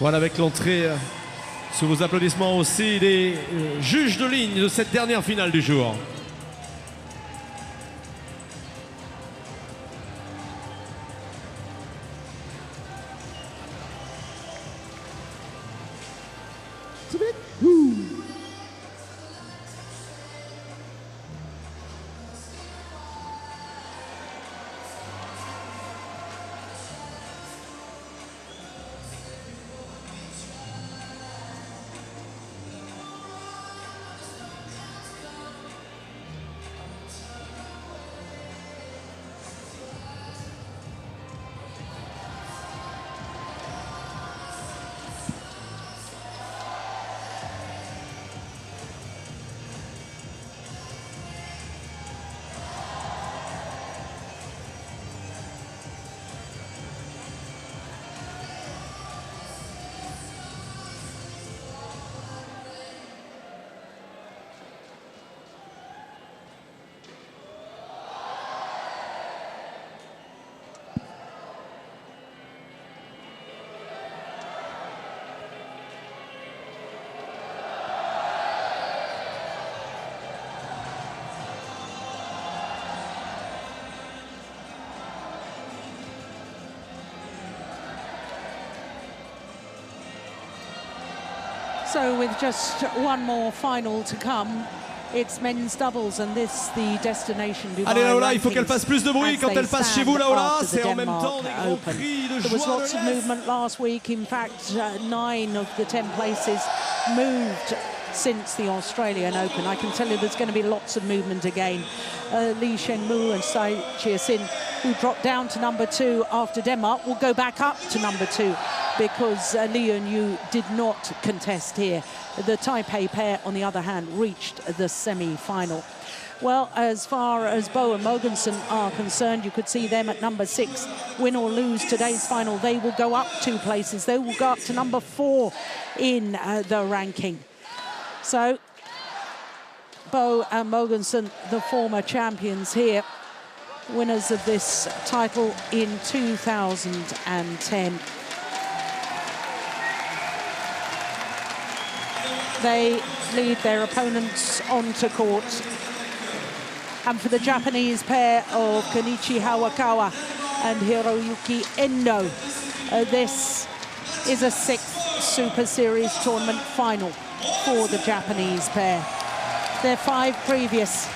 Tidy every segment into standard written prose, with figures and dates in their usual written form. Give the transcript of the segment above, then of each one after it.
Voilà, avec l'entrée, sous vos applaudissements aussi, des juges de ligne de cette dernière finale du jour. So with just one more final to come, it's men's doubles and this the destination Dubai. Allez Laola, il faut qu'elle fasse plus de bruit quand elle passe chez vous Laola, c'est en même temps des grands cris de joie. There was lots of movement last week. In fact, 9 of the 10 places moved since the Australian Open. I can tell you there's going to be lots of movement again. Lee Shengmu and Sai Chia-sin, who dropped down to number 2 after Denmark, will go back up to number 2 because Lee Yun-Yu did not contest here. The Taipei pair, on the other hand, reached the semi-final. Well, as far as Boe and Mogensen are concerned, you could see them at number 6. Win or lose today's final, they will go up 2 places. They will go up to number 4 in the ranking. So, Boe and Mogensen, the former champions here, winners of this title in 2010. They lead their opponents onto court. And for the Japanese pair of Kenichi Hayakawa and Hiroyuki Endo, this is a 6th Super Series tournament final for the Japanese pair. Their 5 previous,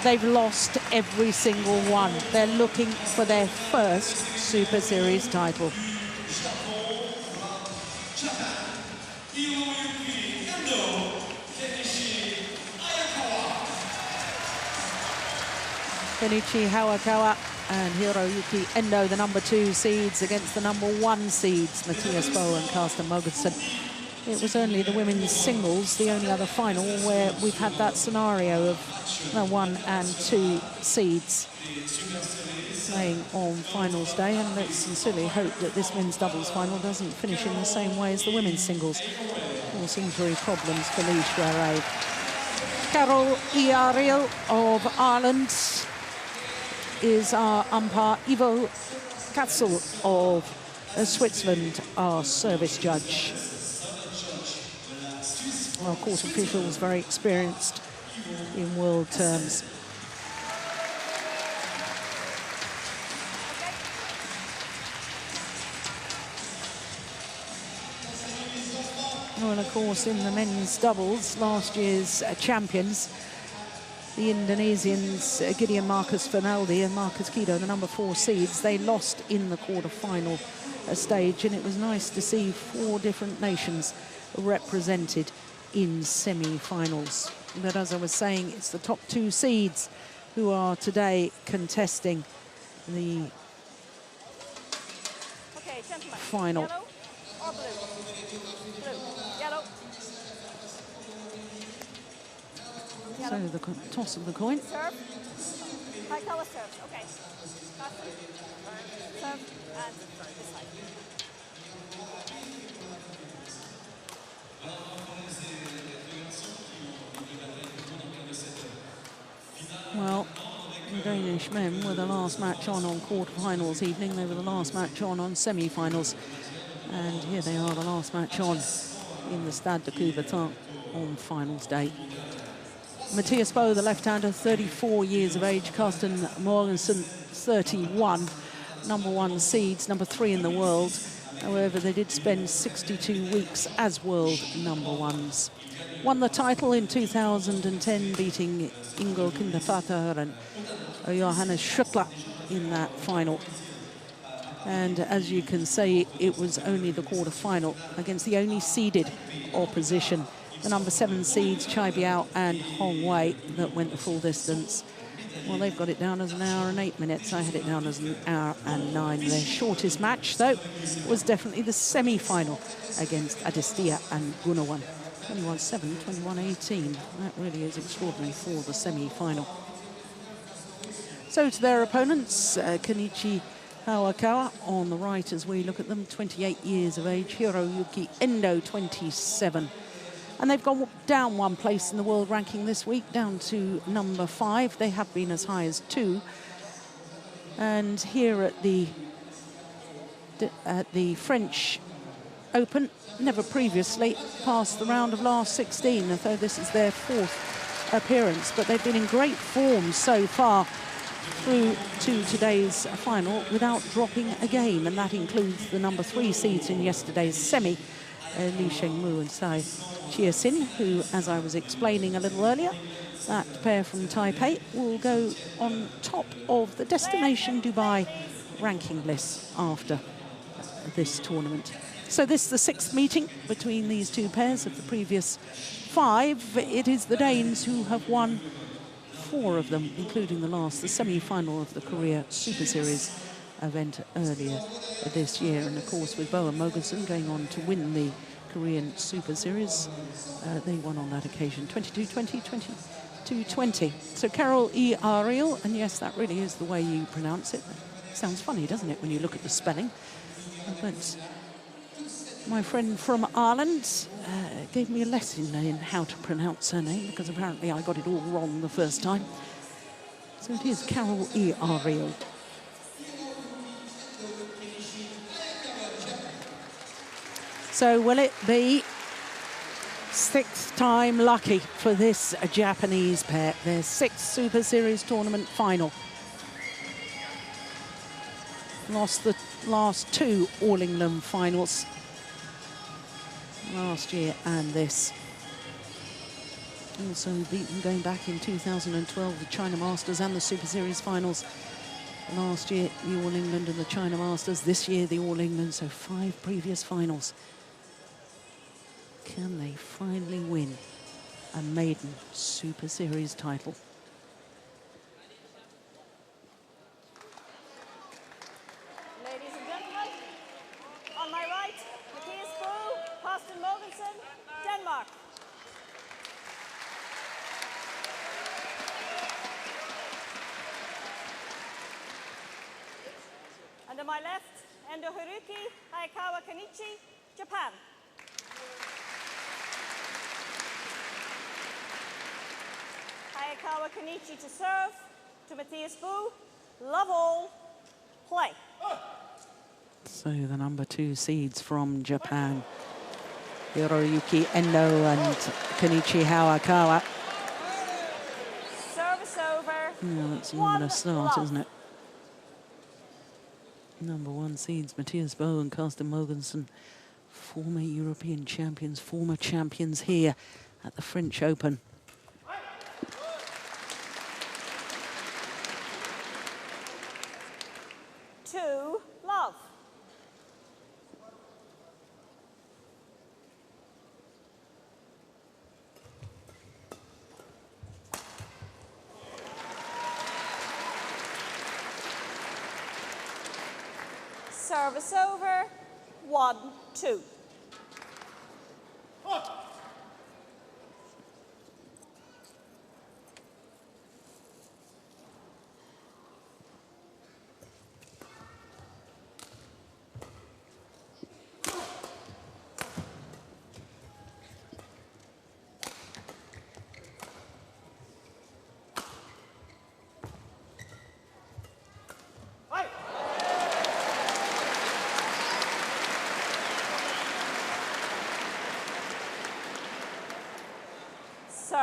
they've lost every single one. They're looking for their first Super Series title. Kenichi Hayakawa and Hiroyuki Endo, the number 2 seeds against the number 1 seeds, Mathias Boe-Carsten Mogensen. It was only the women's singles, the only other final, where we've had that scenario of 1 and 2 seeds playing on finals day, and let's sincerely hope that this men's doubles final doesn't finish in the same way as the women's singles. Of course, injury problems for Lee Shuarei. Carol Iariel of Ireland is our umpire. Ivo Katzel of Switzerland, our service judge. Our court officials very experienced in world terms. Well, and of course, in the men's doubles, last year's champions, the Indonesians, Gideon Marcus Fernaldi and Marcus Kido, the number 4 seeds, they lost in the quarter-final stage, and it was nice to see 4 different nations represented in semi-finals. But as I was saying, it's the top 2 seeds who are today contesting the final. Yellow or blue? Blue. Yellow. So the toss of the coin. Serve. Hayakawa serves. Okay. Serve and this side. Well, the Danish men were the last match on quarter-finals evening. They were the last match on semi-finals And here they are, the last match on in the Stade de Coubertin on finals day. Mathias Boe, the left-hander, 34 years of age. Carsten Mogensen, 31. #1 seeds, #3 in the world. However, they did spend 62 weeks as world #1s. Won the title in 2010, beating Ingo Kindervater and Johannes Schüttler in that final. And as you can see, it was only the quarter-final against the only seeded opposition, the #7 seeds, Chai Biao and Hong Wei, that went the full distance. Well, they've got it down as 1 hour and 8 minutes. I had it down as 1 hour and 9. Their shortest match, though, was definitely the semi-final against Adestia and Gunawan. 21-7, 21-18. That really is extraordinary for the semi-final. So to their opponents, Kenichi Hayakawa on the right as we look at them, 28 years of age. Hiroyuki Endo, 27. And they've gone down 1 place in the world ranking this week, down to #5. They have been as high as 2. And here at the French Open, never previously passed the round of last 16, although this is their 4th appearance. But they've been in great form so far through to today's final without dropping a game, and that includes the #3 seeds in yesterday's semi, Li Shengmu and Sai Chia-sin, who, as I was explaining a little earlier, that pair from Taipei will go on top of the Destination Dubai ranking list after this tournament. So this is the 6th meeting between these two pairs of the previous 5. It is the Danes who have won 4 of them, including the last, the semi-final of the Korea Super Series event earlier this year. And of course, with Boe and Mogensen going on to win the Korean Super Series, they won on that occasion, 22-20, 22-20. So Carol E. Ariel, and yes, that really is the way you pronounce it. Sounds funny, doesn't it, when you look at the spelling? But my friend from Ireland gave me a lesson in how to pronounce her name, because apparently I got it all wrong the first time. So it is Carol E. Ariel. So will it be 6th time lucky for this Japanese pair? Their 6th Super Series tournament final. Lost the last 2 All England finals last year and this. Also beaten going back in 2012, the China Masters and the Super Series finals. Last year, the All England and the China Masters. This year, the All England, so 5 previous finals. Can they finally win a maiden Super Series title? Ladies and gentlemen, on my right, Mathias Boe-Carsten Mogensen, Denmark. And on my left, Hiroyuki Hayakawa Kenichi, Japan. Hayakawa Kenichi to serve, to Mathias Boe, love all, play. So the #2 seeds from Japan, Hiroyuki Endo and Kenichi Hayakawa. Service over. Oh, that's an ominous start, isn't it? #1 seeds, Mathias Boe and Carsten Mogensen, former European champions, former champions here at the French Open. Love. Service over, 1-2.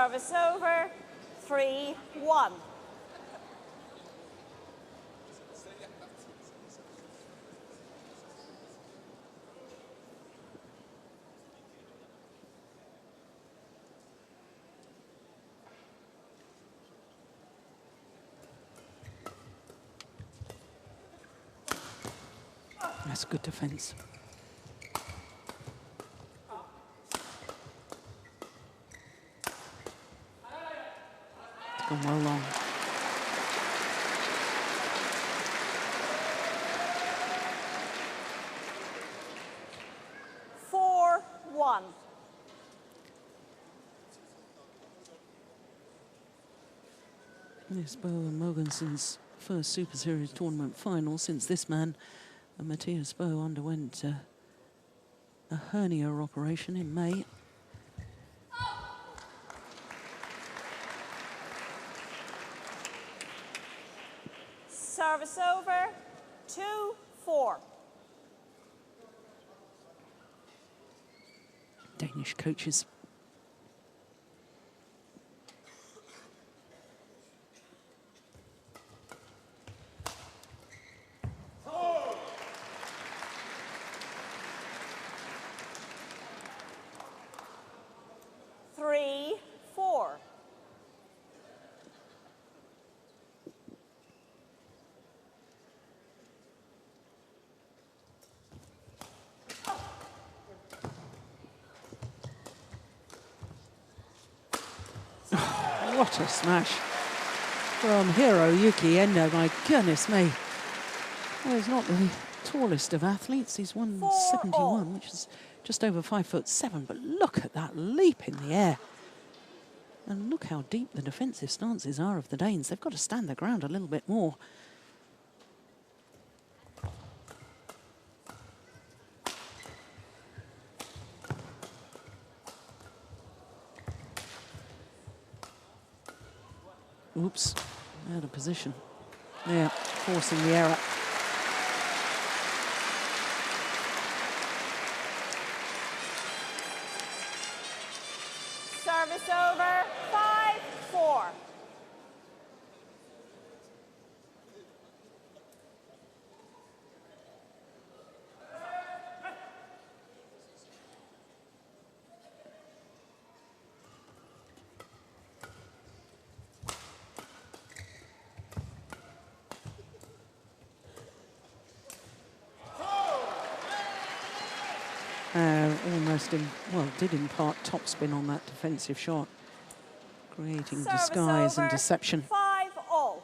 Service over, 3-1. That's good defence. It's gone well long. It's Boe and Mogensen's first Super Series tournament final since this man, Mathias Boe, underwent a hernia operation in May. Service over, 2-4. Danish coaches. What a smash from Hiroyuki Endo, my goodness me. Well, he's not the tallest of athletes. He's 171, which is just over 5'7", but look at that leap in the air. And look how deep the defensive stances are of the Danes. They've got to stand their ground a little bit more. Oops, out of position. Yeah, forcing the error. Service over, 5-4. Almost, did impart topspin on that defensive shot, creating Service disguise and over, deception. 5-all.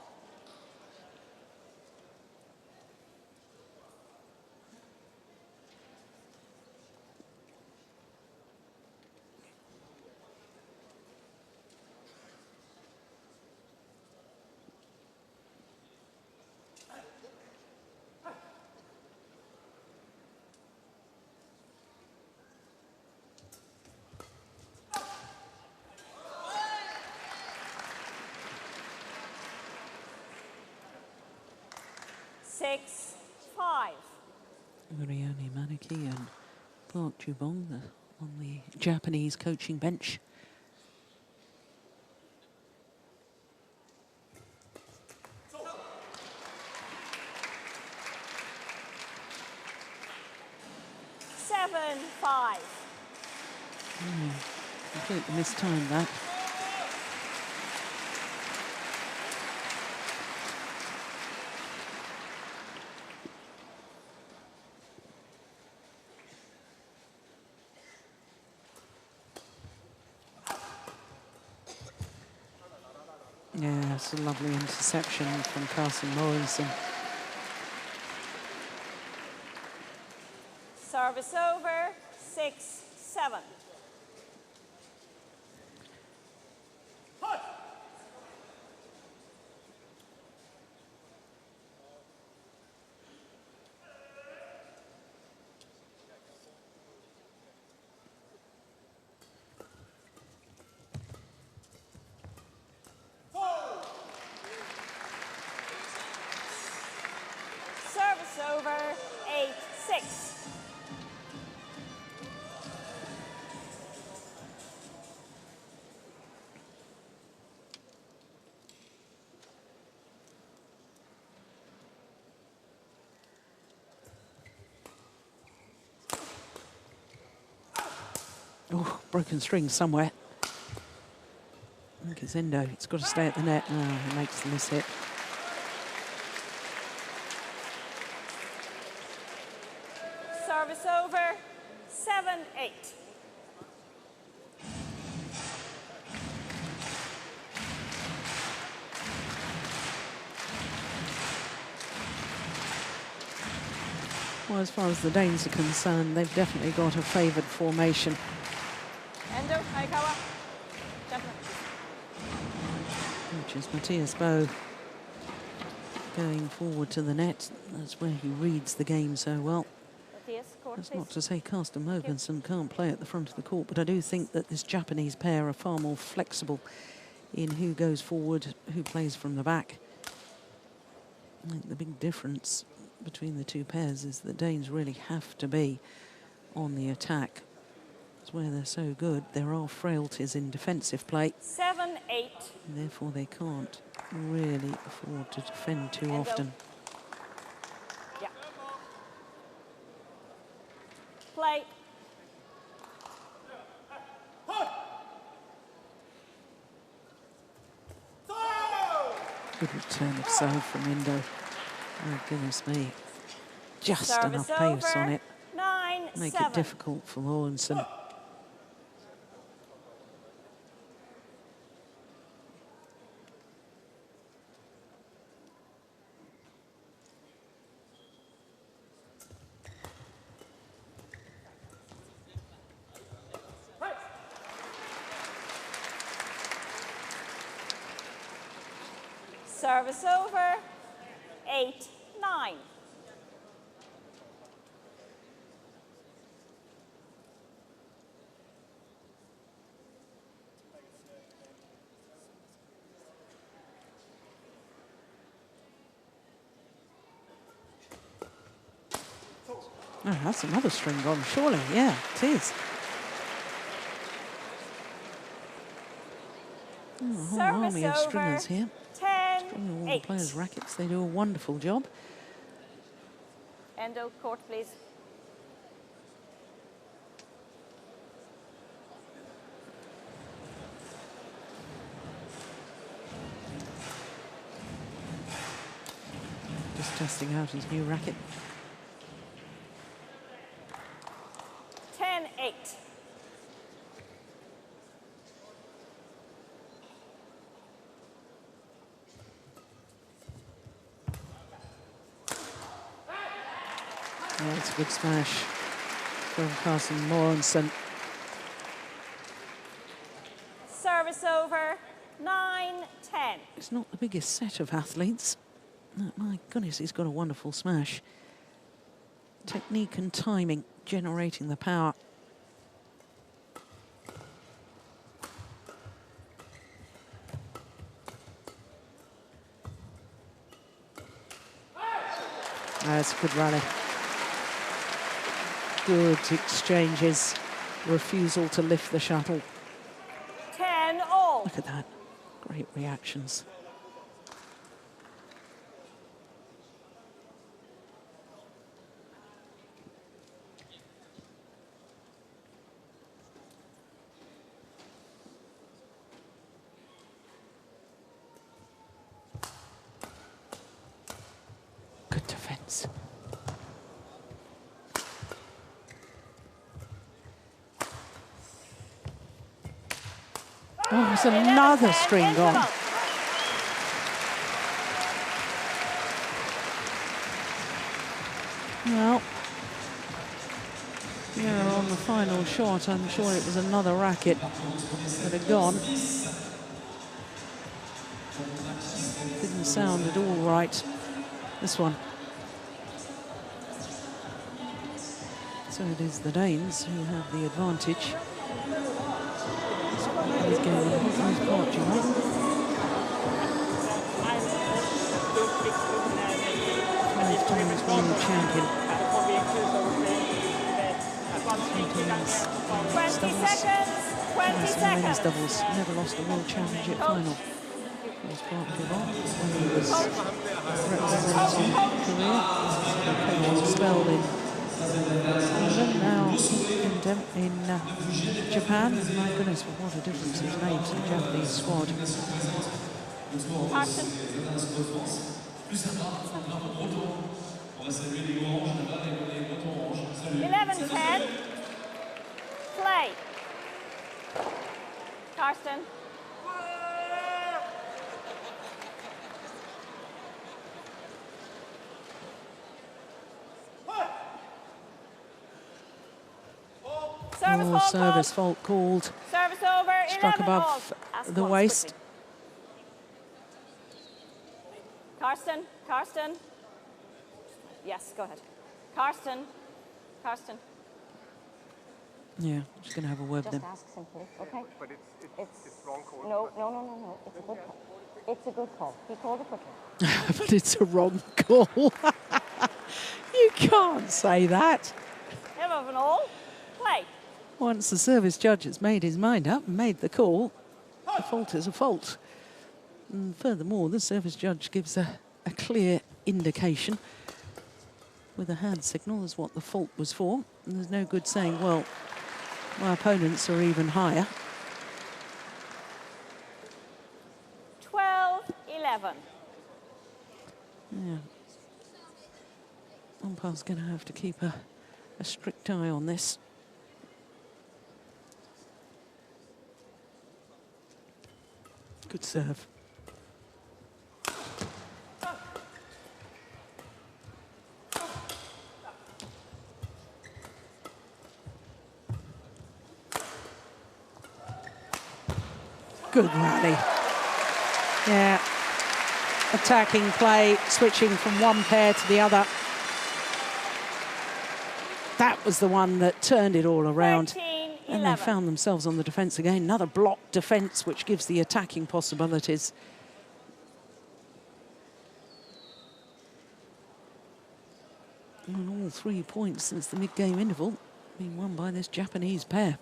Six, 5. Urioni Maneki and Clark Jubong on the Japanese coaching bench. Seven, 5. Completely mistimed that. Yeah, it's a lovely interception from Carsten Mogensen. Service over, 6-7. Service over, 8-6. Oh, broken string somewhere. I think it's Endo. It's got to stay at the net. Oh, he makes the miss hit. Service over, 7-8. Well, as far as the Danes are concerned, they've definitely got a favoured formation. Endo, Hayakawa. Gentlemen. Which is Mathias Boe going forward to the net. That's where he reads the game so well. Mathias, court, That's please. not to say Carsten Mogensen can't play at the front of the court, but I do think that this Japanese pair are far more flexible in who goes forward, who plays from the back. I think the big difference between the two pairs is the Danes really have to be on the attack. It's where they're so good. There are frailties in defensive play. 7-8. Therefore, they can't really afford to defend too often. Yeah. Play. Good return of serve from Endo. Oh, goodness me. Just Service enough pace over. on it. 9-7. Make it difficult for Mogensen. Service over, 8-9. Oh, that's another string gone, surely. Yeah, it is. Oh, a whole army of stringers here. 10-8. All the players' rackets, they do a wonderful job. Endo, court, please. Just testing out his new racket. 10-8. Oh, it's a good smash from Carsten Mogensen. Service over, 9-10. It's not the biggest set of athletes. Oh, my goodness, he's got a wonderful smash. Technique and timing, generating the power. That's a good rally. Good exchanges. Refusal to lift the shuttle. 10-all. Look at that. Great reactions. Good defense. Oh, there's another string gone. Well, yeah, on the final shot, I'm sure it was another racket that had gone. Didn't sound at all right, this one. So it is the Danes who have the advantage. He's going on his part, you know. Five times world champion. 20 seconds. 20 seconds. Doubles. Never lost a world championship final. He was part of it when he was representing Korea. He spelled in 7 now in Japan. My goodness, what a difference he's made to the Japanese squad. Carsten. 11-10. Play. Carsten. Service fault called. Service over. Struck above the waist. Carsten. Carsten. Yes, go ahead. Carsten. Carsten. Yeah, just going to have a word with him. Just ask simply, okay? But it's wrong call. No. It's a good call. It's a good call. He called it quickly. But it's a wrong call. You can't say that. Him of an all. Play. Once the service judge has made his mind up and made the call, a fault is a fault. And furthermore, the service judge gives a clear indication with a hand signal as what the fault was for. And there's no good saying, well, my opponents are even higher. 12-11. Yeah. Umpire's going to have to keep a strict eye on this. Good serve. Good rally. Yeah. Attacking play, switching from one pair to the other. That was the one that turned it all around. 13-11. And they found themselves on the defence again. Another block defence, which gives the attacking possibilities. And all 3 points since the mid-game interval being won by this Japanese pair.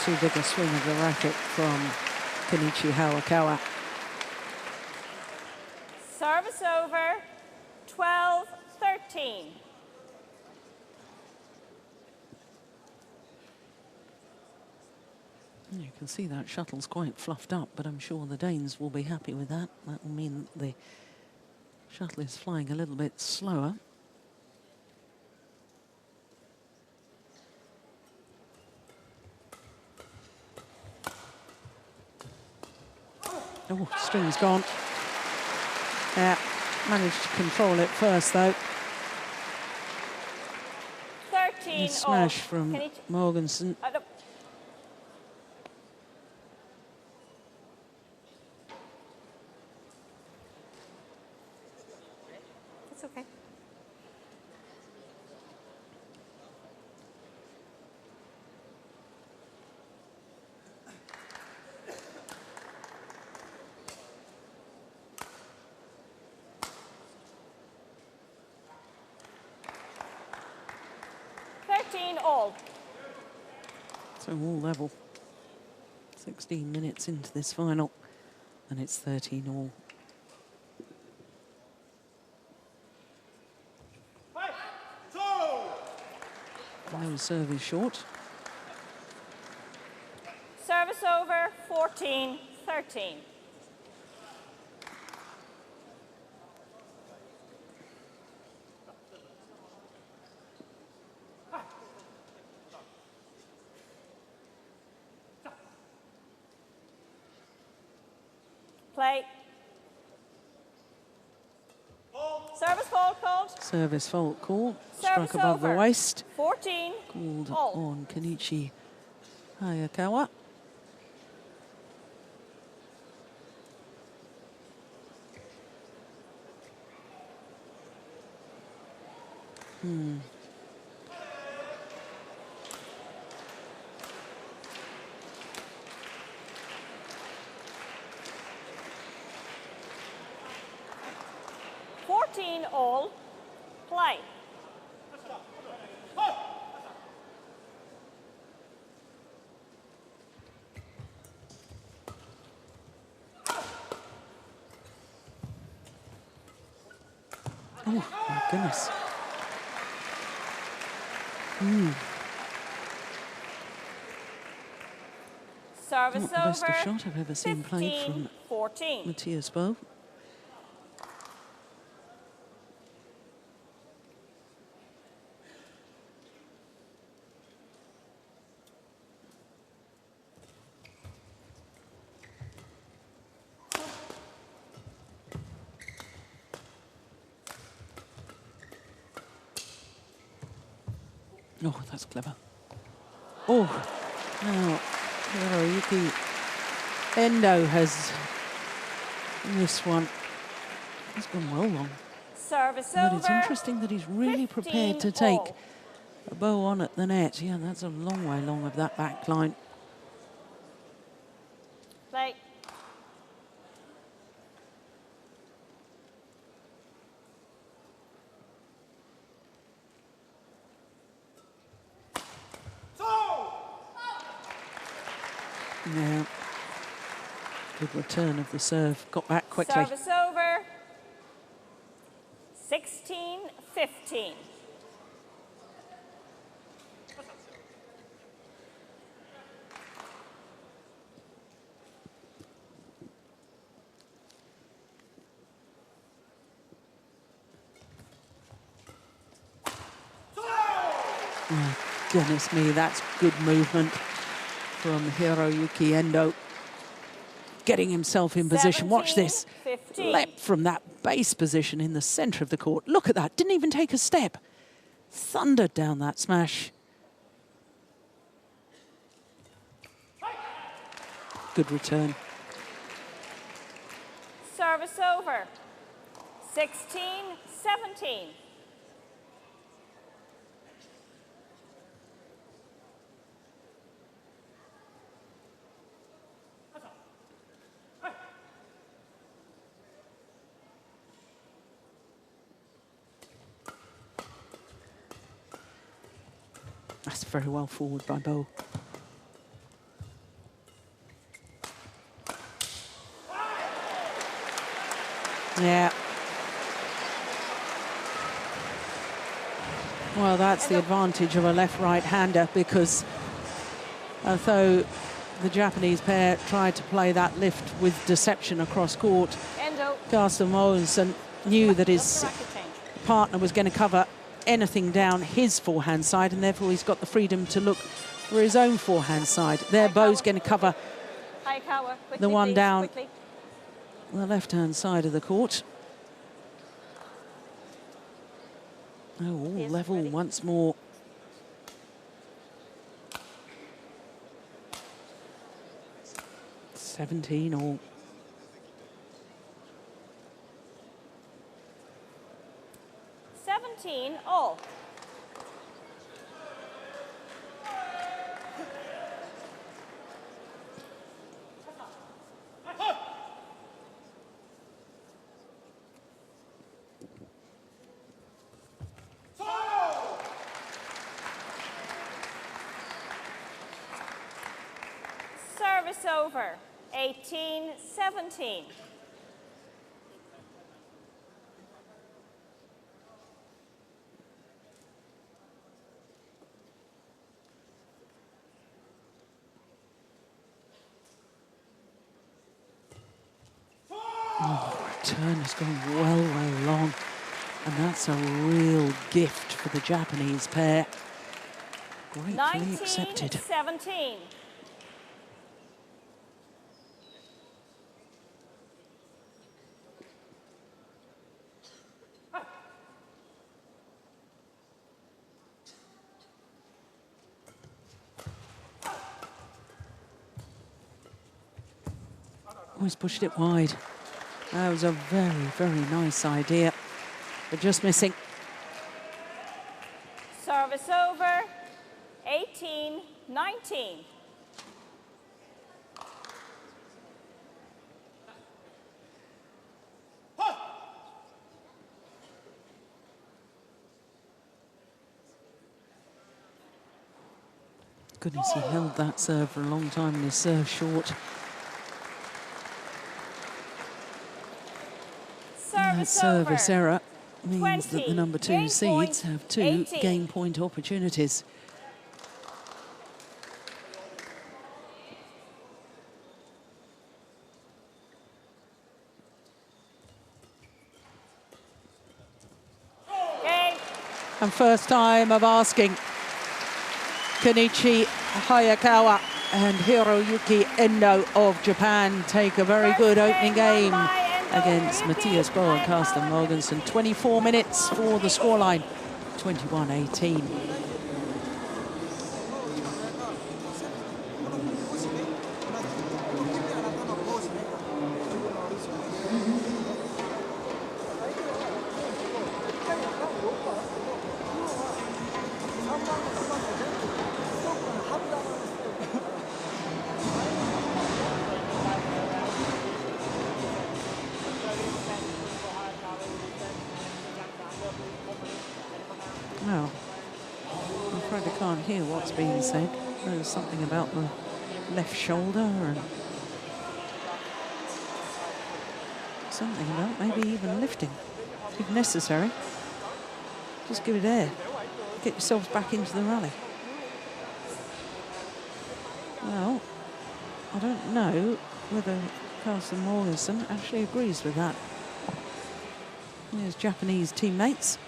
Too big a swing of the racket from Kenichi Hayakawa. Service over. 12-13. You can see that shuttle's quite fluffed up, but I'm sure the Danes will be happy with that. That will mean that the shuttle is flying a little bit slower. Oh, string's gone. Yeah, managed to control it first, though. 13 Smash from Mogensen. It's okay. All. So all level. 16 minutes into this final, and it's 13 all. No service short. Service over. 14-13. Play. Service fault called. Service fault called. Service Struck above over. the waist. 14 Called all. on Kenichi Hayakawa. 15 all. Play. Oh, my goodness. Service Not the best over. of shot I've ever seen played from 14. Mathias Boe. Oh, that's clever. Oh, now Hiroyuki Endo has this one. He's gone well long. Service But over. it's interesting that he's really prepared to 15 take all. a bow on at the net. Yeah, that's a long way long of that back line. Play. Yeah. Good return of the serve. Got back quickly. Service over. 16-15. Oh, goodness me, that's good movement from Hiroyuki Endo. Getting himself in position. Watch this. 17-15. Leapt from that base position in the centre of the court. Look at that. Didn't even take a step. Thundered down that smash. Good return. Service over. 16-17. That's very well forward by Boe. Yeah. Well, that's the advantage of a left-right-hander, because although the Japanese pair tried to play that lift with deception across court, Carsten Mogensen knew that his partner was going to cover anything down his forehand side, and therefore he's got the freedom to look for his own forehand side. There, Bo's going to cover Hayakawa, quickly, the one please, down quickly. the left-hand side of the court. Oh, all Yes, level ready. once more. $17 all. All. Service over. 18-17. Return has gone well, well long. And that's a real gift for the Japanese pair. Gratefully accepted. 19-17. Always pushed it wide. That was a very, very nice idea, but just missing. Service over. 18-19. Goodness, he held that serve for a long time and his serve short. And that service error means that the number 2 seeds have 2 game point opportunities. And first time of asking, Kenichi Hayakawa and Hiroyuki Endo of Japan take a very good opening game against Mathias Boe-Carsten Mogensen. 24 minutes for the scoreline, 21-18. Well, I'm afraid I can't hear what's being said. There's something about the left shoulder and something about maybe even lifting, if necessary. Just give it air. Get yourselves back into the rally. Well, I don't know whether Carsten Mogensen actually agrees with that. There's Japanese teammates.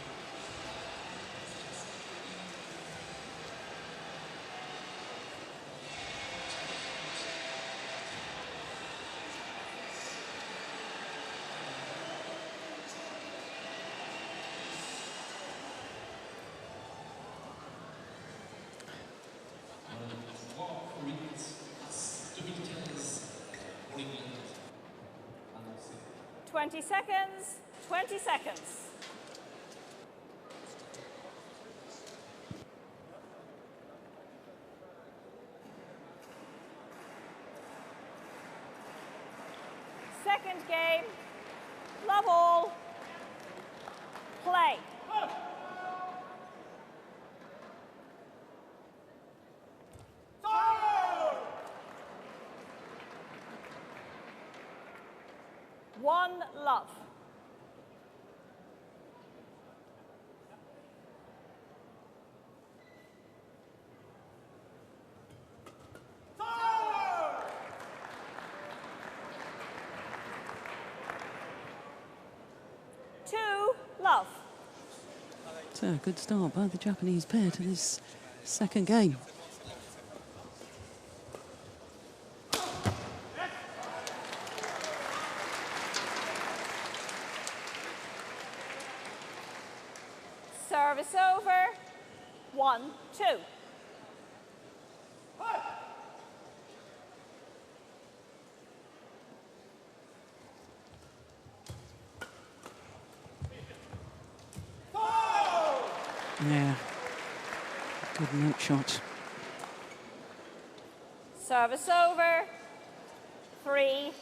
Twenty seconds, 20 seconds. Second game, love all, play. One love. Two love. So, good start by the Japanese pair to this second game. Service over. 1-2. Yeah, good note shot. Service over. 3-1.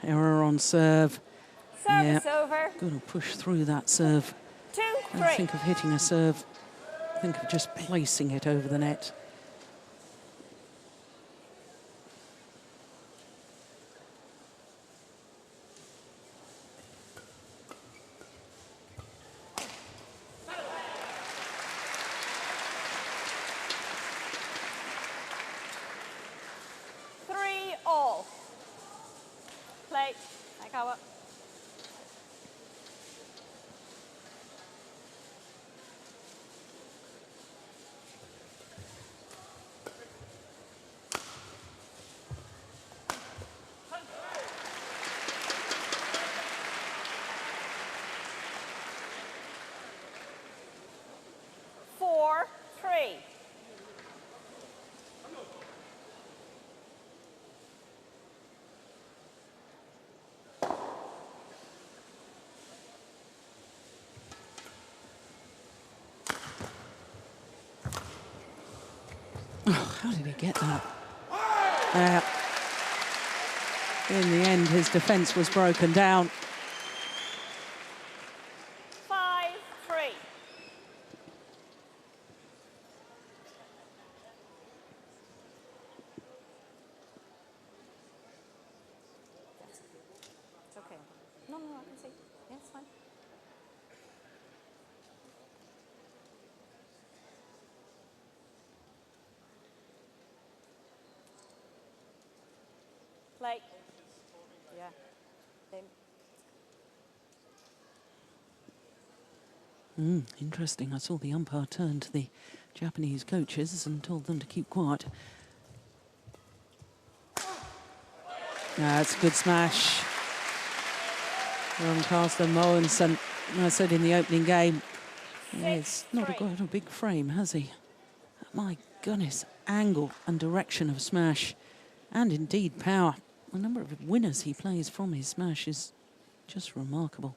Error on serve. Service over. Going to push through that serve. 2-3. Don't think of hitting a serve. Think of just placing it over the net. All. Play. Hayakawa. Oh, how did he get that? In the end, his defence was broken down. 5-3. It's okay. No, I can see. Yeah, it's fine. Play. Yeah. Interesting. I saw the umpire turn to the Japanese coaches and told them to keep quiet. That's a good smash from Carsten Mogensen. I said in the opening game, it's not got a big frame, has he? My goodness, angle and direction of smash, and indeed power. The number of winners he plays from his smash is just remarkable.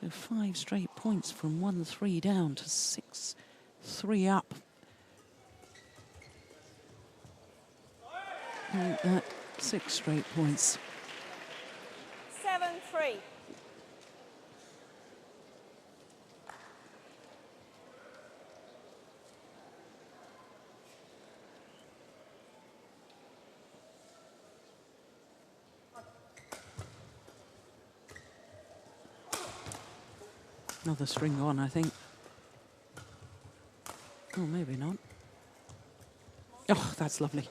So 5 straight points from 1-3 down to 6-3 up. And 6 straight points. 7-3. Another string on, I think. Oh, maybe not. Oh, that's lovely.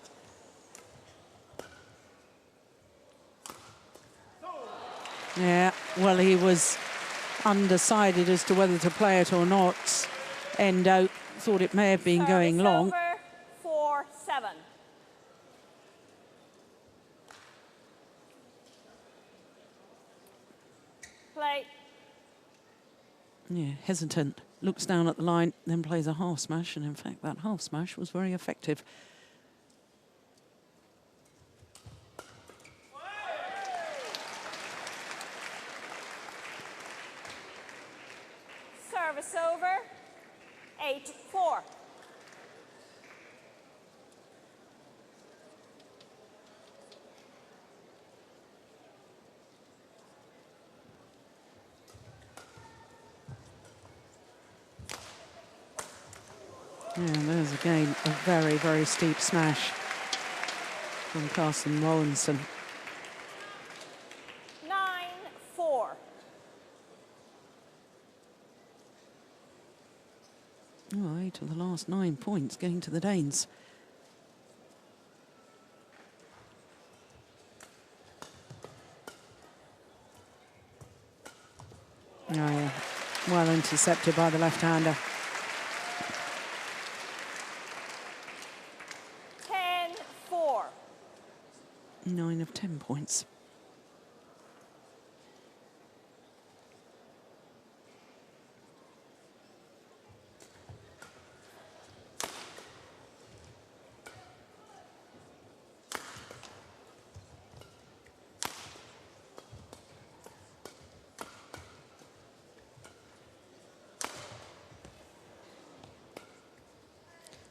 Yeah, well, he was undecided as to whether to play it or not. Endo thought it may have been going long. Over 4-7. Play. Yeah, hesitant, looks down at the line, then plays a half smash, and in fact that half smash was very effective. Service over. 8-4. Yeah, there's again a very, very steep smash from Carsten Mogensen. 9-4. Oh, 8 of the last 9 points going to the Danes. Oh, yeah. Well intercepted by the left-hander. 10-4. 9 of 10 points.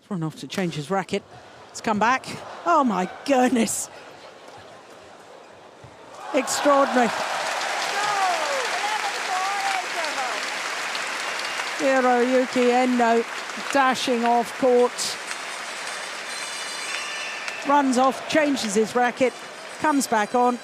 Run off to change his racket. It's come back. Oh my goodness. Extraordinary. Hiroyuki Endo dashing off court. Runs off, changes his racket, comes back on.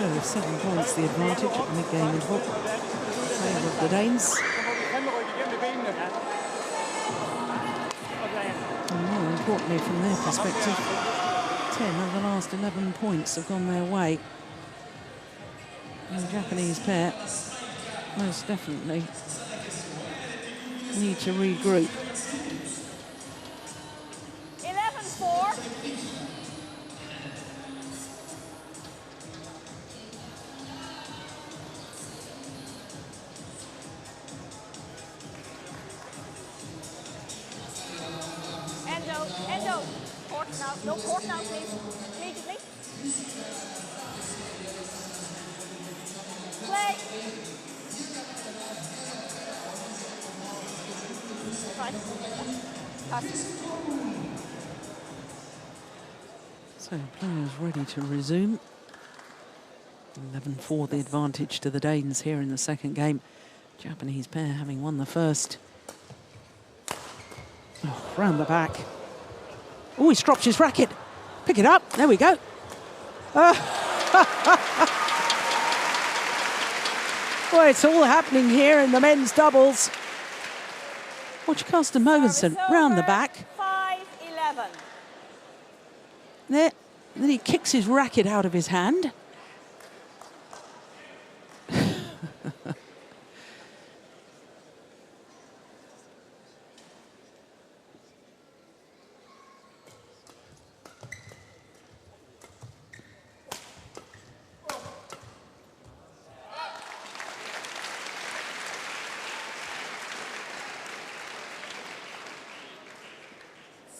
So 7 points the advantage at the mid-game interval. Favour of the Danes. And more importantly from their perspective, 10 of the last 11 points have gone their way. And the Japanese pair most definitely need to regroup. 11-4. now. No court now, please. Immediately. Play. Right. Pass. So players ready to resume. 11-4 the advantage to the Danes here in the second game. Japanese pair having won the first. Oh, round the back. Oh, he's dropped his racket. Pick it up. There we go. Well, it's all happening here in the men's doubles. Watch Carsten Mogensen round the back. 5-11. There. Then he kicks his racket out of his hand.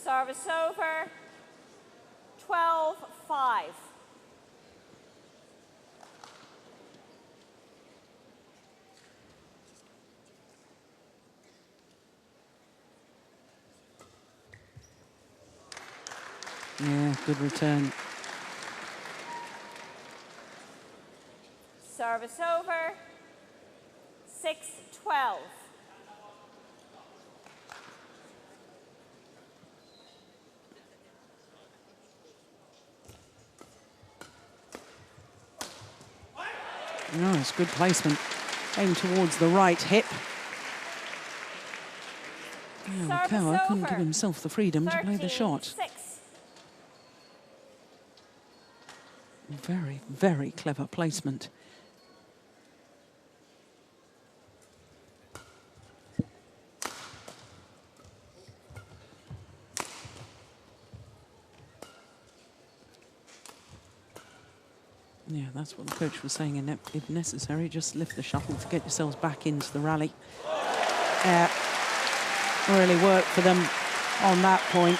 Service over. 12-5. Yeah, good return. Service over. 6-12. Nice, good placement. Aim towards the right hip. Yeah, Hayakawa couldn't give himself the freedom to play the shot. 13-6. Very, very clever placement. Yeah, that's what the coach was saying. If necessary, just lift the shuttle to get yourselves back into the rally. Really worked for them on that point.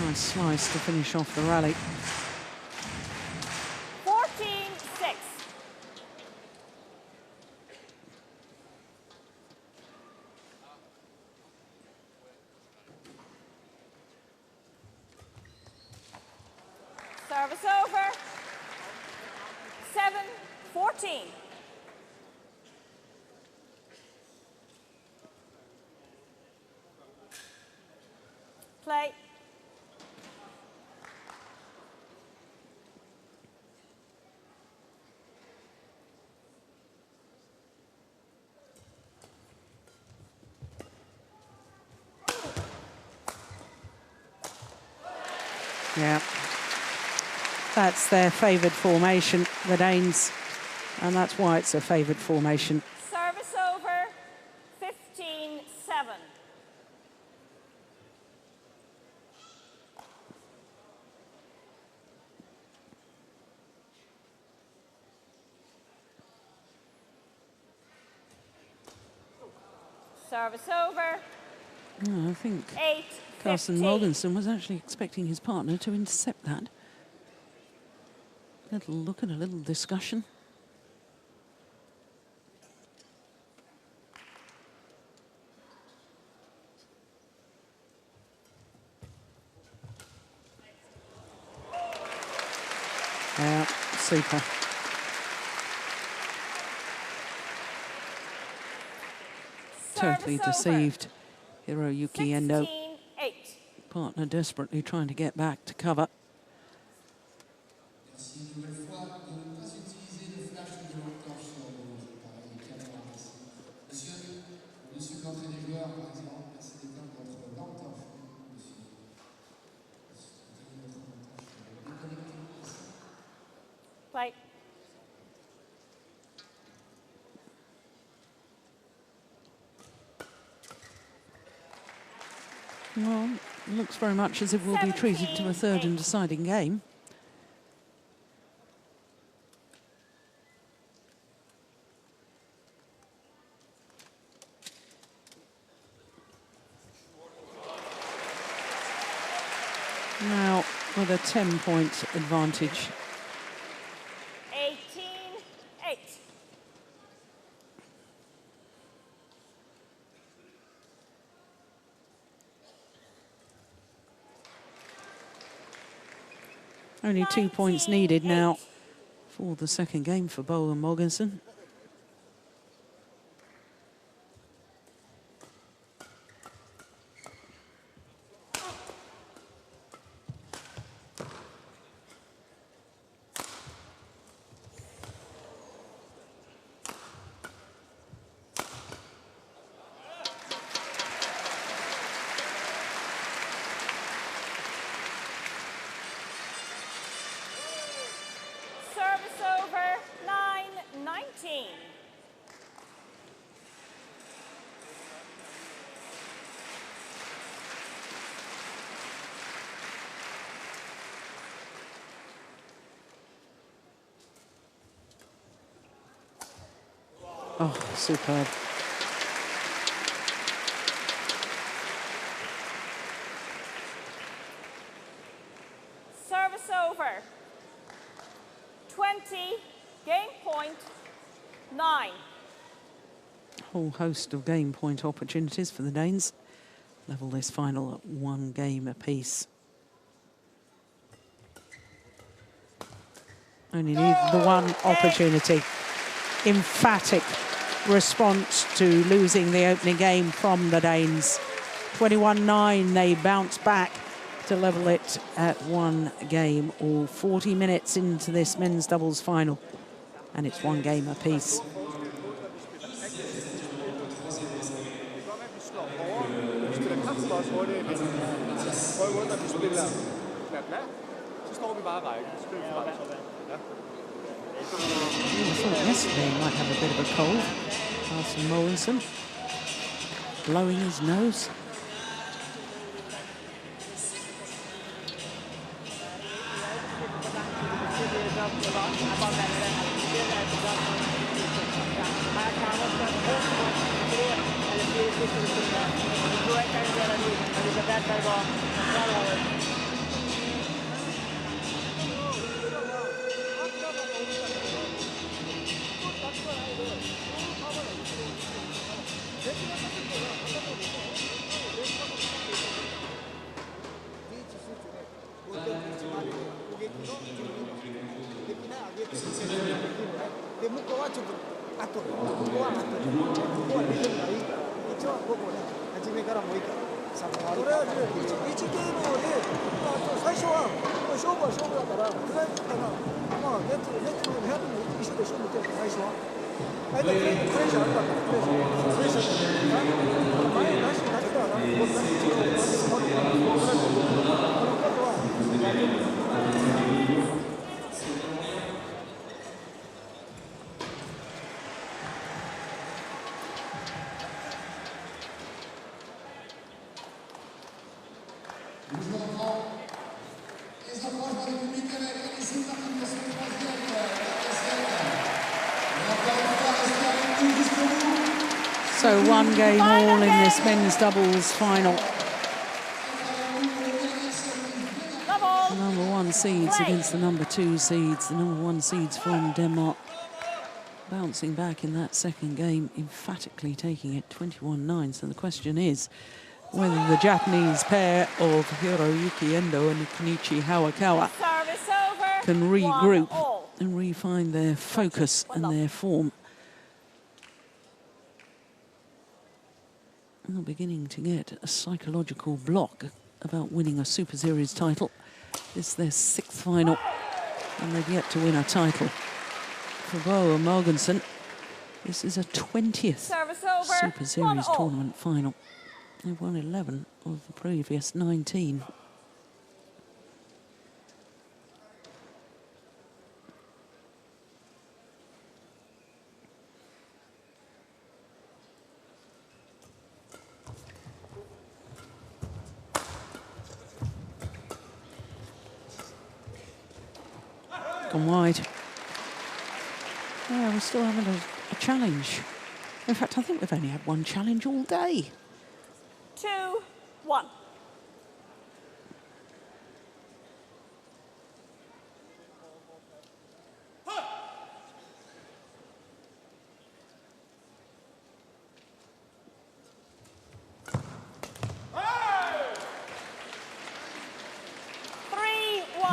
Nice slice to finish off the rally. 14-6. Service over. 7-14. Play. Yeah. That's their favoured formation, the Danes, and that's why it's a favoured formation. Service over. 15-7. Service over. Oh, I think 8-15. Carsten Mogensen was actually expecting his partner to intercept that. Little look and a little discussion. Yeah, super. Totally deceived. Hiroyuki Endo. 16-8. Partner desperately trying to get back to cover. Play. Well, it looks very much as if we'll be treated to a third and deciding game. Now with a 10-point advantage. 18-8. Only 2 points needed 19-8. now for the second game for Boe and Mogensen. Service over, 9-19. Oh, superb. Service over. 20, game point, 9. Whole host of game point opportunities for the Danes. Level this final at 1 game apiece. Only need the one opportunity. Emphatic response to losing the opening game from the Danes. 21-9, they bounce back to level it at 1 game, all 40 minutes into this men's doubles final. And it's 1 game apiece. I thought yesterday he might have a bit of a cold. Carsten Mogensen blowing his nose. So 1 game all in this men's doubles final. The number 1 seeds against the number 2 seeds. The number 1 seeds from Denmark bouncing back in that second game, emphatically taking it 21-9. So the question is whether the Japanese pair of Hiroyuki Endo and Kenichi Hayakawa can regroup and refine their focus and their form. And they're beginning to get a psychological block about winning a Super Series title. This is their 6th final, and they've yet to win a title. For Boe and Mogensen, this is a 20th Super Series tournament final. They've won 11 of the previous 19. Gone wide. Yeah, we're still having a challenge. In fact, I think we've only had 1 challenge all day. 2-1.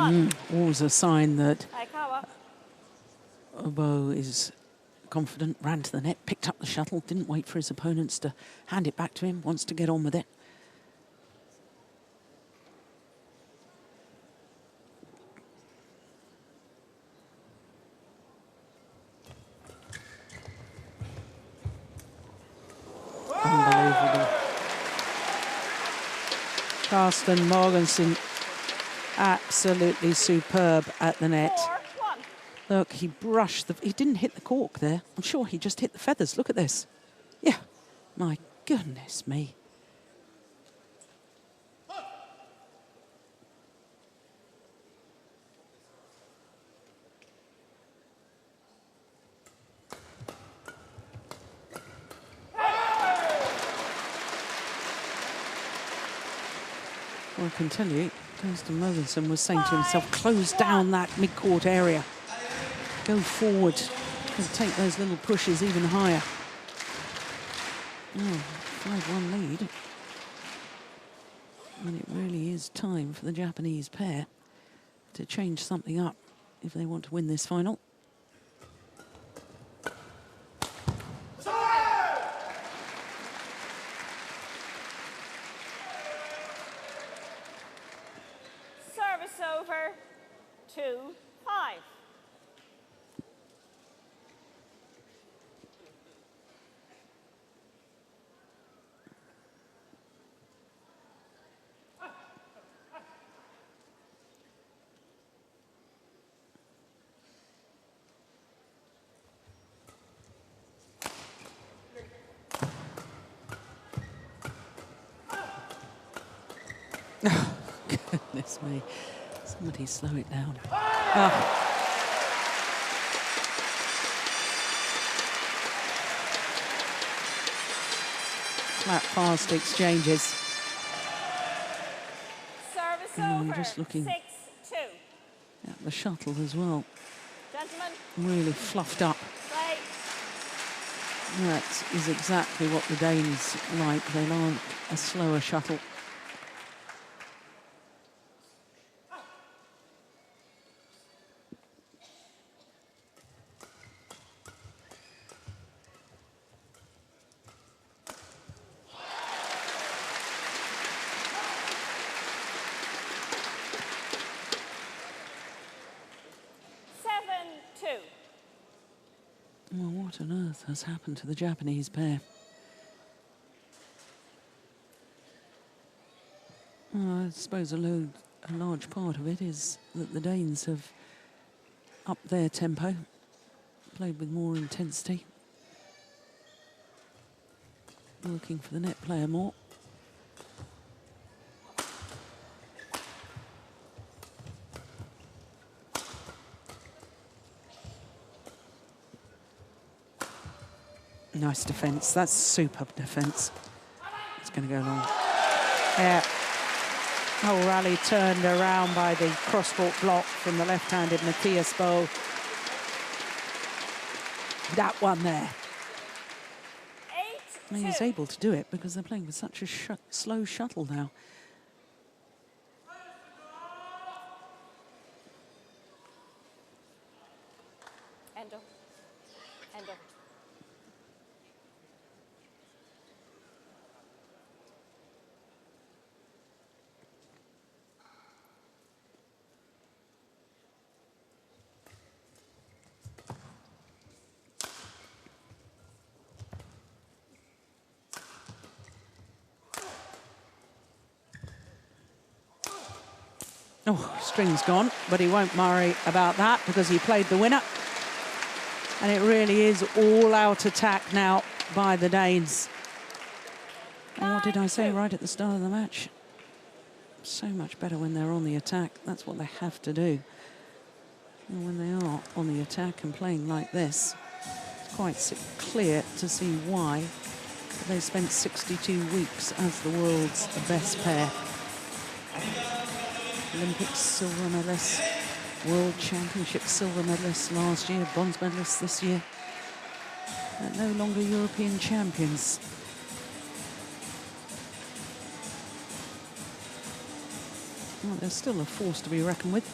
1. Always a sign that Hayakawa. Boe is confident, ran to the net, picked up the shuttle, didn't wait for his opponents to hand it back to him, wants to get on with it. Unbelievable. Carsten Mogensen, absolutely superb at the net. 4-1. Look, he brushed he didn't hit the cork there. I'm sure he just hit the feathers. Look at this. Yeah, my goodness me. Well, I can tell you, Carsten Mogensen was saying to himself, close down that mid-court area. Go forward and take those little pushes even higher. Oh, 5-1 lead. And it really is time for the Japanese pair to change something up if they want to win this final. Service over. 2-5. Oh, goodness me. Somebody slow it down. Oh. Flat fast exchanges. Service And I'm over. just looking 6-2. at the shuttle as well. Gentlemen, Really fluffed up. play. That is exactly what the Danes like. They like a slower shuttle. Well, what on earth has happened to the Japanese pair? Well, I suppose a large part of it is that the Danes have upped their tempo, played with more intensity, working for the net player more. Nice defence. That's superb defence. It's going to go long. Yeah. Whole rally turned around by the cross-court block from the left-handed Mathias Boe. That one there. 8-2. He was able to do it because they're playing with such a slow shuttle now. Endo. Endo. Oh, string's gone, but he won't worry about that because he played the winner. And it really is all-out attack now by the Danes. And what did I say right at the start of the match? So much better when they're on the attack. That's what they have to do. And when they are on the attack and playing like this, it's quite clear to see why they spent 62 weeks as the world's best pair. Olympics silver medalists, World Championship silver medalists last year, bronze medalists this year. They're no longer European champions. Well, they're still a force to be reckoned with.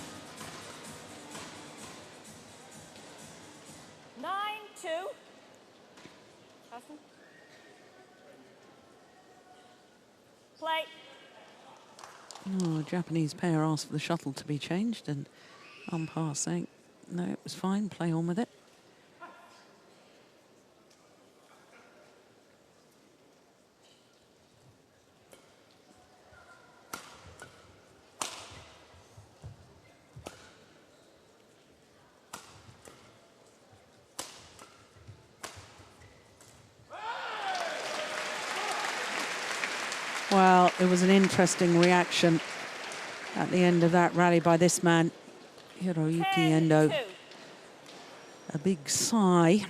Oh, Japanese pair asked for the shuttle to be changed, and umpire saying, no, it was fine, play on with it. Well, it was an interesting reaction at the end of that rally by this man, Hiroyuki Endo. 10-2. A big sigh.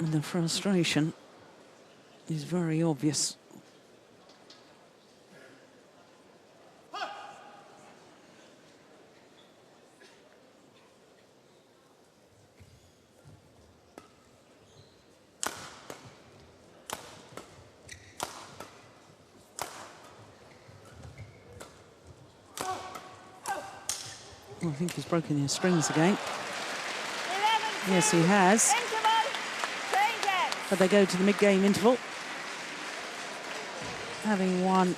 And the frustration is very obvious. Well, I think he's broken his strings again. 11-2. Yes, he has. Interval. Change ends. But they go to the mid-game interval, having won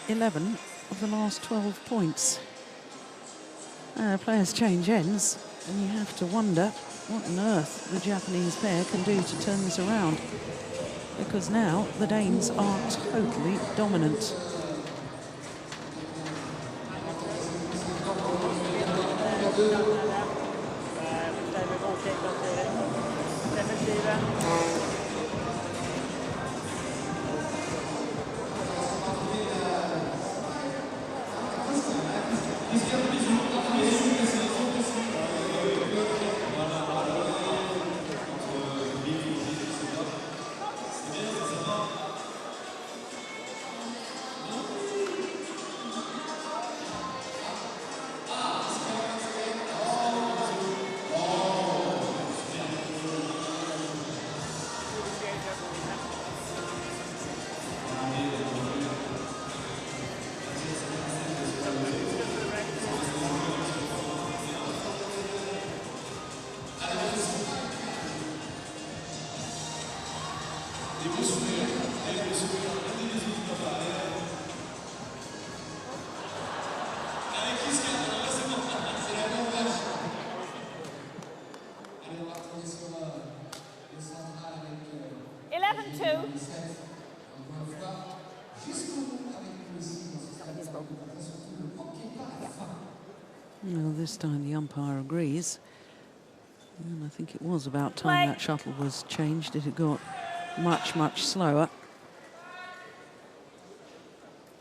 11 of the last 12 points. Players change ends, and you have to wonder what on earth the Japanese pair can do to turn this around, because now the Danes are totally dominant. Well, this time the umpire agrees. And I think it was about time that shuttle was changed. It had got much, much slower.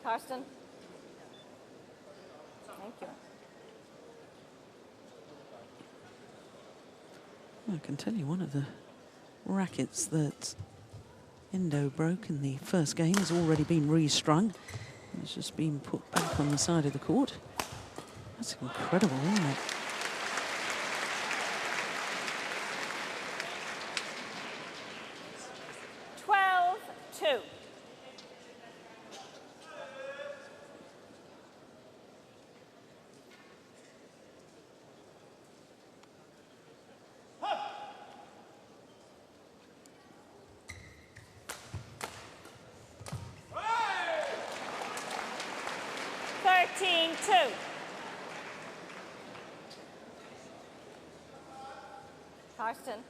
Carsten. Thank you. I can tell you one of the rackets that Endo broke in the first game has already been restrung. It's just been put back on the side of the court. That's incredible, isn't it? Carsten.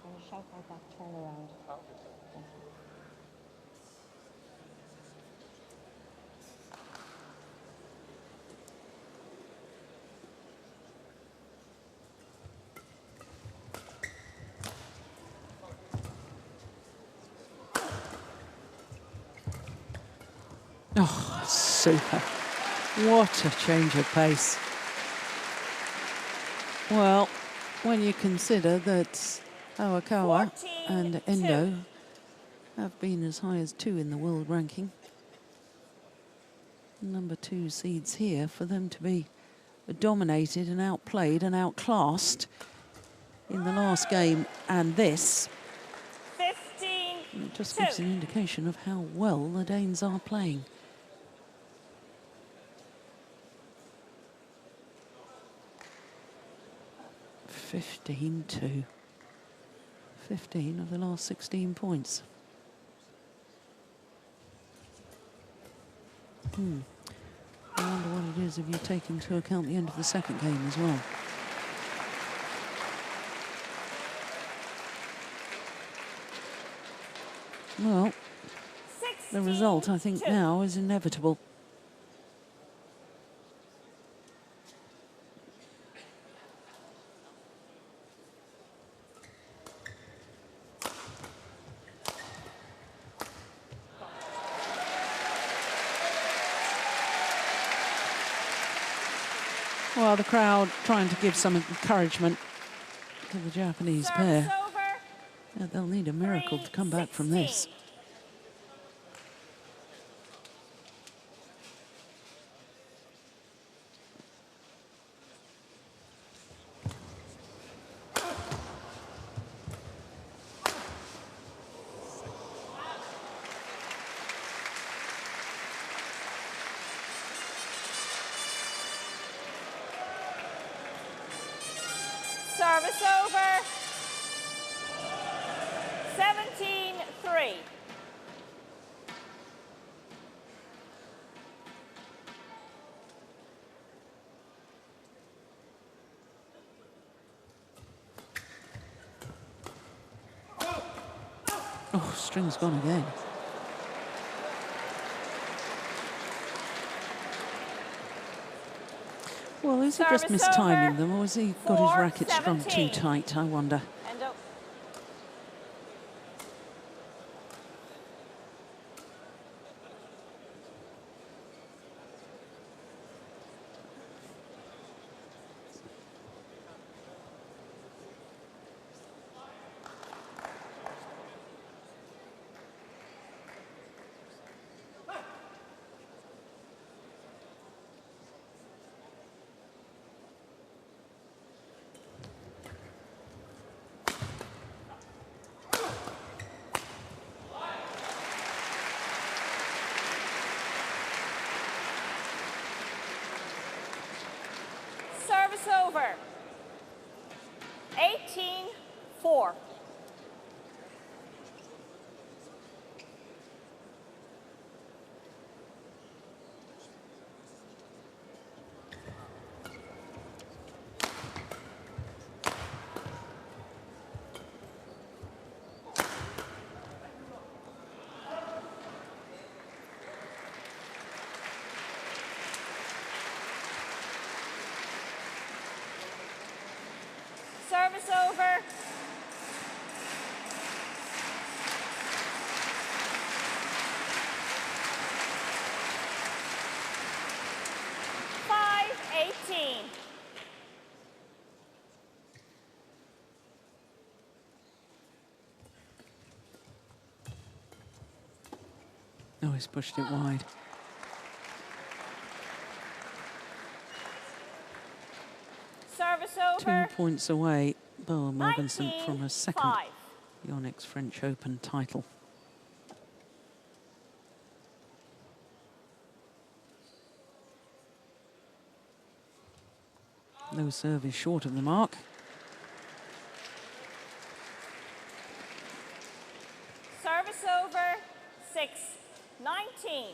Can you shout out that turnaround? Oh, super. What a change of pace. Well, when you consider that Hayakawa and Endo have been as high as 2 in the world ranking, number 2 seeds here, for them to be dominated and outplayed and outclassed in the last game and this, 15-2. it just gives an indication of how well the Danes are playing. (15-2). 15 of the last 16 points. I wonder what it is if you take into account the end of the second game as well. Well, the result, I think, now is inevitable. Well, the crowd trying to give some encouragement to the Japanese pair. Yeah, they'll need a miracle to come back from this. Service over. 17-3. Oh, string's gone again. Well, is he just mistiming them, or has he got his racket strung too tight, I wonder? Service over. 18-4. Service over. 5-18. Oh, he's pushed it wide. Service over. 2 points away, Boe-Mogensen, from her second 19-5. Yonex French Open title. No service short of the mark. Service over. 6-19.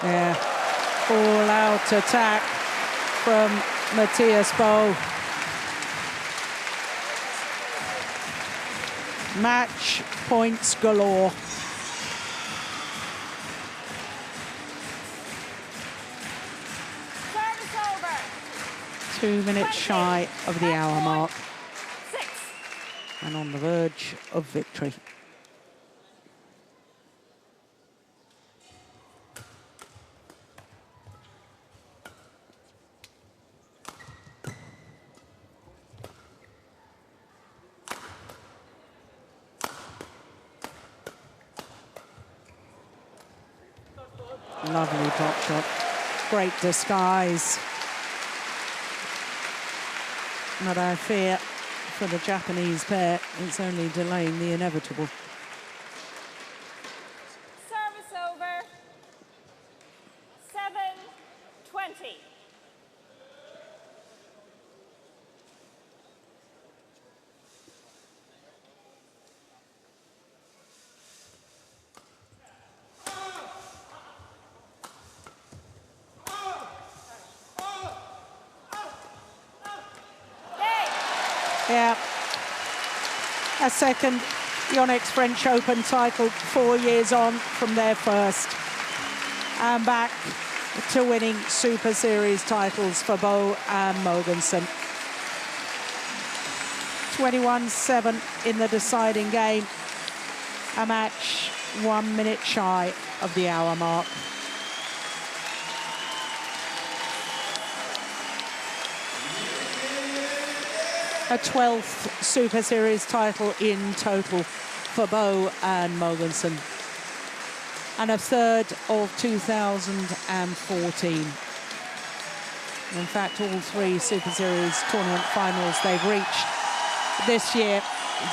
Yeah, all-out attack from Mathias Boe. Match points galore. Service over. 2 minutes shy of the hour mark 6. and on the verge of victory. Lovely drop shot. Great disguise. But I fear for the Japanese pair. It's only delaying the inevitable. Service over. 7-20. Yeah, a second Yonex French Open title 4 years on from their first. And back to winning Super Series titles for Boe and Mogensen. 21-7 in the deciding game. A match 1 minute shy of the hour mark. A 12th Super Series title in total for Boe and Mogensen. And a third of 2014. In fact, all 3 Super Series tournament finals they've reached this year,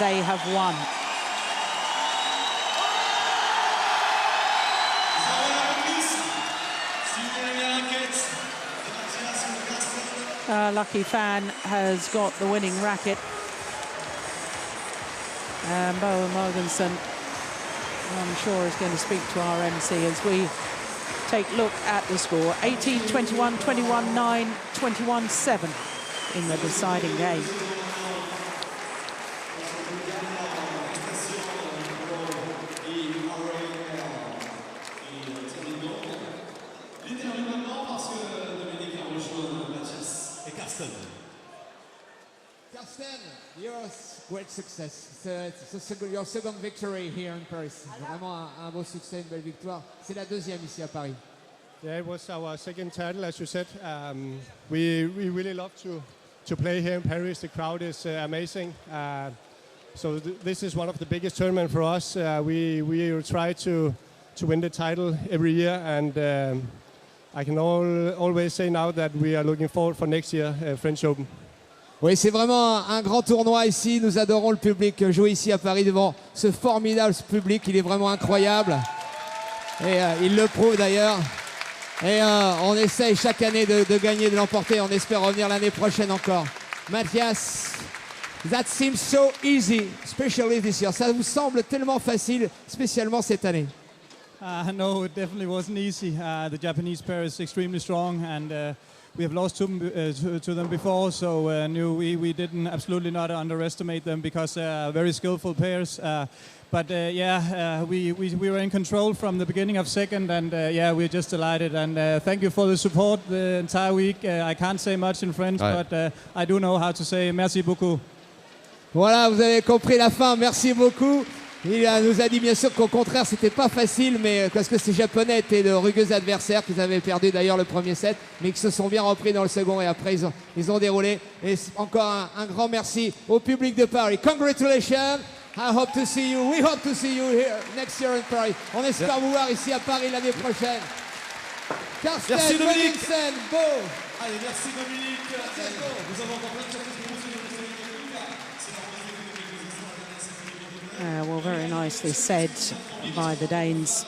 they have won. Lucky fan has got the winning racket. And Boe and Mogensen, I'm sure, is going to speak to our MC as we take a look at the score. 18-21, 21-9, 21-7 in the deciding game. Carsten, your great success. Your second victory here in Paris. Vraiment un beau succès, une belle victoire. C'est la deuxième ici à Paris. Yeah, it was our second title, as you said. We really love to play here in Paris. The crowd is amazing. So this is one of the biggest tournaments for us. We try to win the title every year, and I can always say now that we are looking forward for next year, French Open. Oui, c'est vraiment un grand tournoi ici. Nous adorons le public. Jouer ici à Paris devant ce formidable public, il est vraiment incroyable. Et il le prouve d'ailleurs. Et on essaye chaque année de gagner, de l'emporter. On espère revenir l'année prochaine encore. Mathias, that seems so easy, especially this year. Ça vous semble tellement facile, spécialement cette année. No, it definitely wasn't easy. The Japanese pair is extremely strong, and we have lost to them before, so we didn't absolutely not underestimate them because they are very skillful pairs. But we were in control from the beginning of second, and we're just delighted. And thank you for the support the entire week. I can't say much in French, but I do know how to say merci beaucoup. Voilà, vous avez compris la fin. Merci beaucoup. Il nous a dit bien sûr qu'au contraire c'était pas facile, mais parce que ces Japonais étaient de rugueux adversaires, qu'ils avaient perdu d'ailleurs le premier set, mais qui se sont bien repris dans le second et après ils ont déroulé. Et encore un grand merci au public de Paris. Congratulations! I hope to see you. We hope to see you here next year in Paris. On espère vous voir ici à Paris l'année prochaine. Carsten, Mogensen, Boe. Allez, merci Dominique. Nous avons encore plein de choses pour vous. Well, very nicely said by the Danes.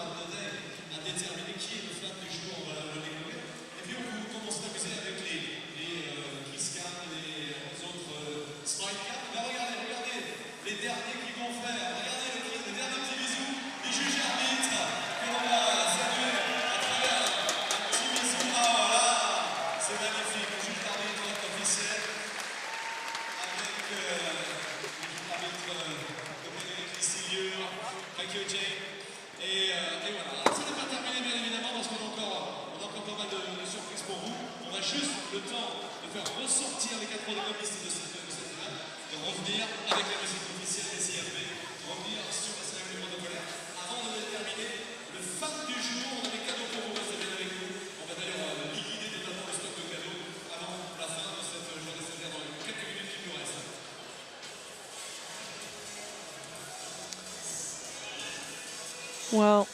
Well,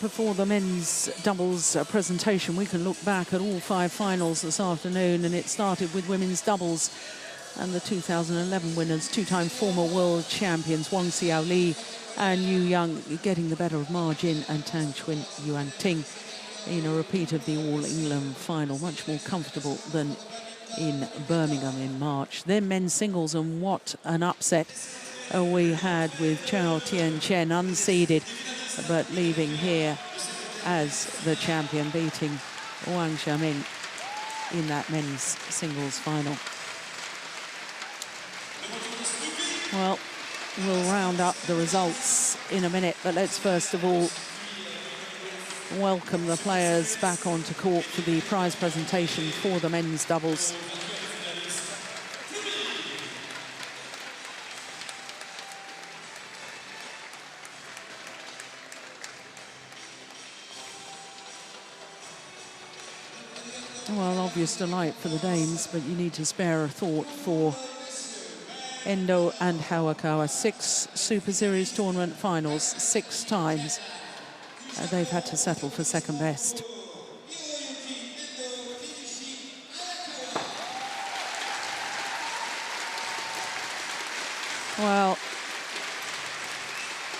before the men's doubles presentation, we can look back at all 5 finals this afternoon, and it started with women's doubles. And the 2011 winners, two-time former world champions Wang Xiaoli and Yu Yang, getting the better of Ma Jin and Tang Chun Yuan Ting in a repeat of the All England final, much more comfortable than in Birmingham in March. Then men's singles, and what an upset we had with Chao Tien Chen, unseeded, but leaving here as the champion, beating Wang Xiaoming in that men's singles final. Well, we'll round up the results in a minute, but let's first of all welcome the players back onto court for the prize presentation for the men's doubles. Well, obvious delight for the Danes, but you need to spare a thought for Endo and Hayakawa. 6 Super Series tournament finals, 6 times. They've had to settle for second best. Well,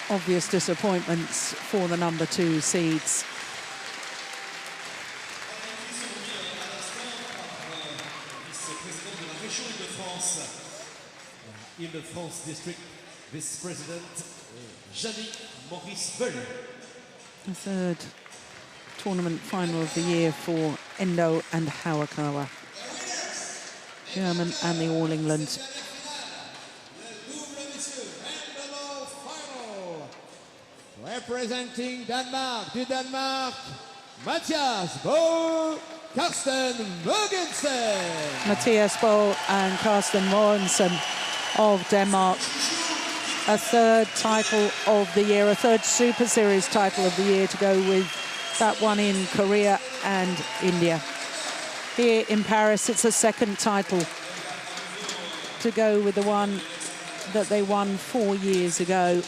obvious disappointments for the number 2 seeds. Ile-de-France District Vice President Janie Maurice-Beul. The 3rd tournament final of the year for Endo and Hayakawa. German and the All England. Representing Denmark, du Danemark, Mathias Boe-Carsten Mogensen. Mathias Boe-Carsten Mogensen of Denmark. A 3rd title of the year, a 3rd Super Series title of the year, to go with that one in Korea and India. Here in Paris, it's a 2nd title to go with the one that they won 4 years ago.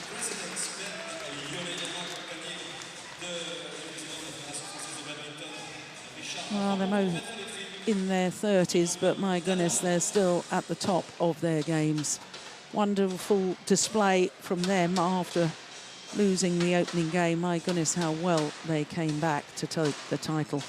Well, they're most in their 30s, but my goodness, they're still at the top of their games. Wonderful display from them after losing the opening game. My goodness, how well they came back to take the title.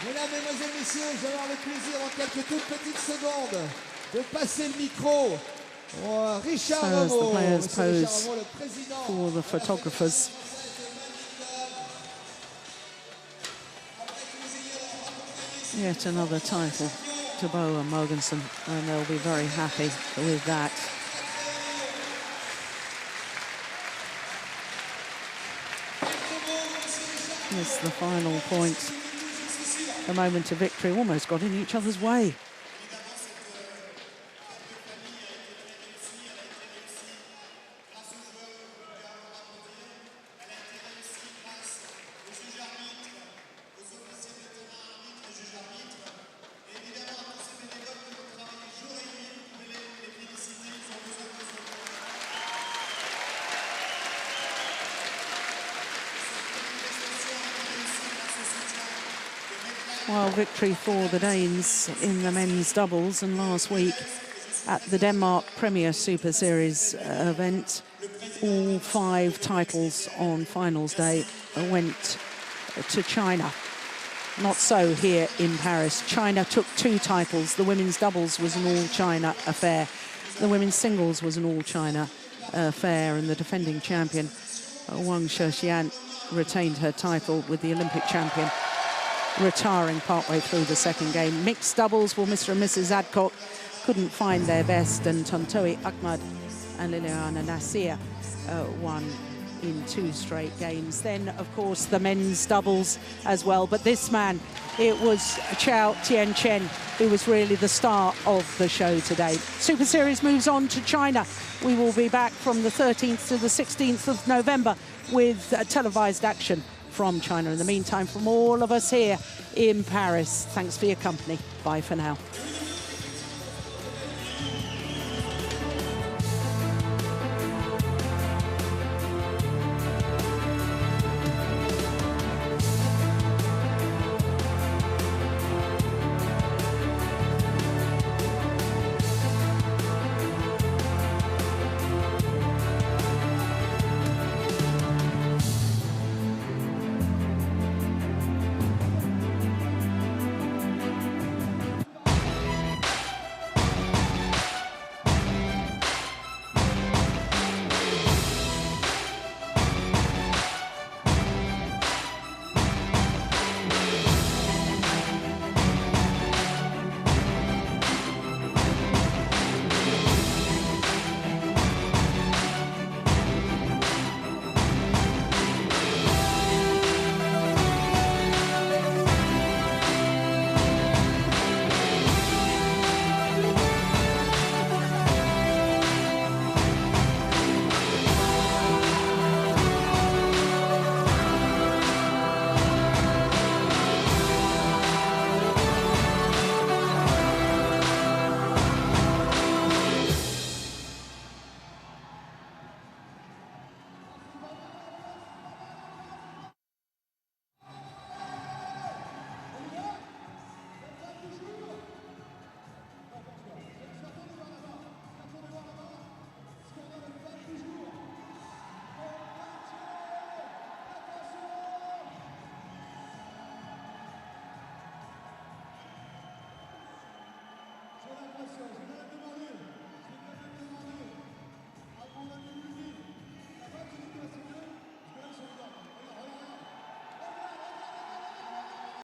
Mesdames, Mesdemoiselles, Messieurs, je vais avoir le plaisir en quelques toutes petites secondes de passer le micro à Richard Rameau, le président for the photographers. Yet another title to Boe and Mogensen, and they'll be very happy with that. It's the final point. The moment of victory almost got in each other's way. Well, victory for the Danes in the men's doubles, and last week at the Denmark Premier Super Series event, all 5 titles on finals day went to China. Not so here in Paris. China took 2 titles. The women's doubles was an all-China affair. The women's singles was an all-China affair, and the defending champion, Wang Shixian, retained her title, with the Olympic champion retiring partway through the second game. Mixed doubles, well, Mr. and Mrs. Adcock couldn't find their best, and Tontowi Ahmad and Liliana Nasir won in 2 straight games. Then, of course, the men's doubles as well. But this man, it was Chao Tianchen who was really the star of the show today. Super Series moves on to China. We will be back from the 13th to the 16th of November with televised action from China. In the meantime, from all of us here in Paris, thanks for your company. Bye for now.